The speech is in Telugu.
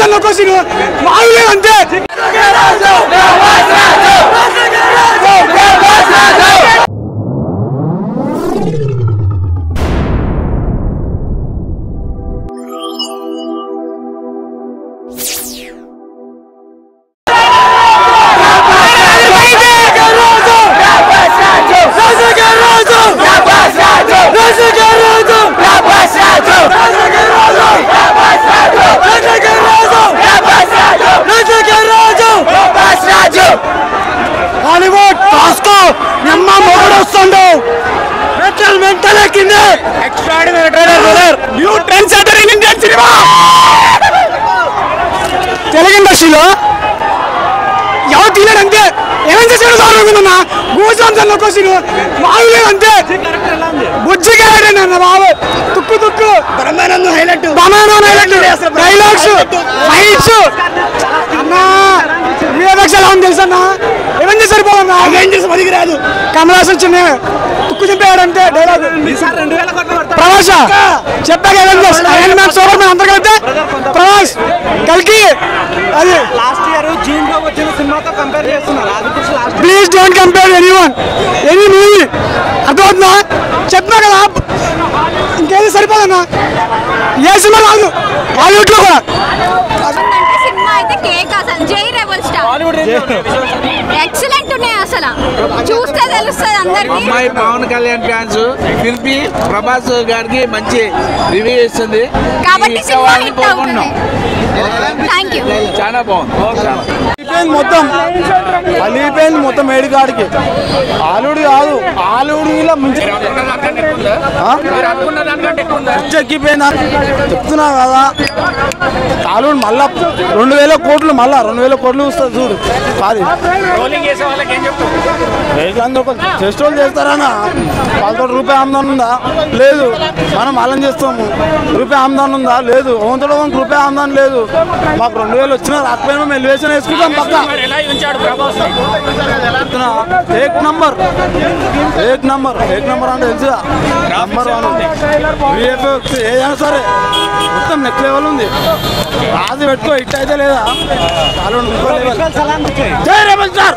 సందర్లో కోసిన మామూలే అంతే. హాలీవుడ్ టాస్కో నిమ్మ మొగుడు వస్తుండు. మెంటల్ మెంటల్ ఎక్కింది. Extraordinary trailer brother. New trend setter in Indian cinema. Telugu ఇండస్ట్రీలో ఎవరు తీయలేదంటే ఏమేం చేశాడు సార్ భూజాంసన్ వచ్చి మామూలే అంతే. బుజ్జి క్యారెక్టర్ అన్న బాబు తుక్కు తుక్కు బ్రహ్మానందం హైలైట్ డైలాగ్స్ ఫైట్స్ అన్నా వివేక్ష ఎలా ఉంది తెలుసా అన్న. ఏమేం చేశారు బాబన్నా ఏం చేసి పదికి రాదు. కమలాసన్ చిన్న తుక్కు చింపాడంటే డైలాగ్ ప్రవాస చెప్పాక సూపర్ మ్యాన్ అందరు కలిపితే ప్రవాస్ కల్కి అది లాస్ట్ ఇయర్ జూన్ లో వచ్చిన సినిమాతో కంపేర్ చేస్తున్నారు. Please don't compare anyone any movie. అర్థమవుతుందా చెప్పినా కదా. ఇంకేది సరిపోదన్నా ఏ సినిమా రాదు హాలీవుడ్ లో కూడా. సినిమా అయితే కేక్ అసలు జై రెబల్ స్టార్ ఎక్సలెంట్ ఉన్నాయి. అసలు చూస్తే తెలుస్తుంది అందరికి. అమ్మాయి పవన్ కళ్యాణ్ ఫ్యాన్స్ పిలిపి ప్రభాస్ గారికి మంచి రివ్యూ ఇస్తుంది కాబట్టి థ్యాంక్ యూ. చాలా బాగుంది. మొత్తం అలిపోయింది మొత్తం ఏడికాడికి. హాలీవుడ్ కాదు హాలీవుడ్ ఎక్కిపోయిందా చెప్తున్నా కదా. హాలీవుడ్ మళ్ళా 2000 కోట్లు మళ్ళా 2000 కోట్లు వస్తుంది చూడు. కాదు ఫెస్టివల్ చేస్తారన్నా వాళ్ళతో రూపాయి ఆమ్దాన్ ఉందా లేదు. మనం వాళ్ళని చేస్తాము రూపాయి ఆమ్దాన్ ఉందా లేదు. ఓంతో రూపాయి ఆమ్దాన్ లేదు. మాకు 2000 వచ్చినా రాకపోయినా మేము ఎలివేషన్ వేసుకుంటాం పక్క. ఏక్ నంబర్ అంటే తెలుసుగా నంబర్ 1 ఏదైనా సరే మొత్తం నెక్స్ట్ లెవెల్ ఉంది. రాజు పెట్టుకో ఇట్ అయితే లేదా. జై రెబల్ స్టార్.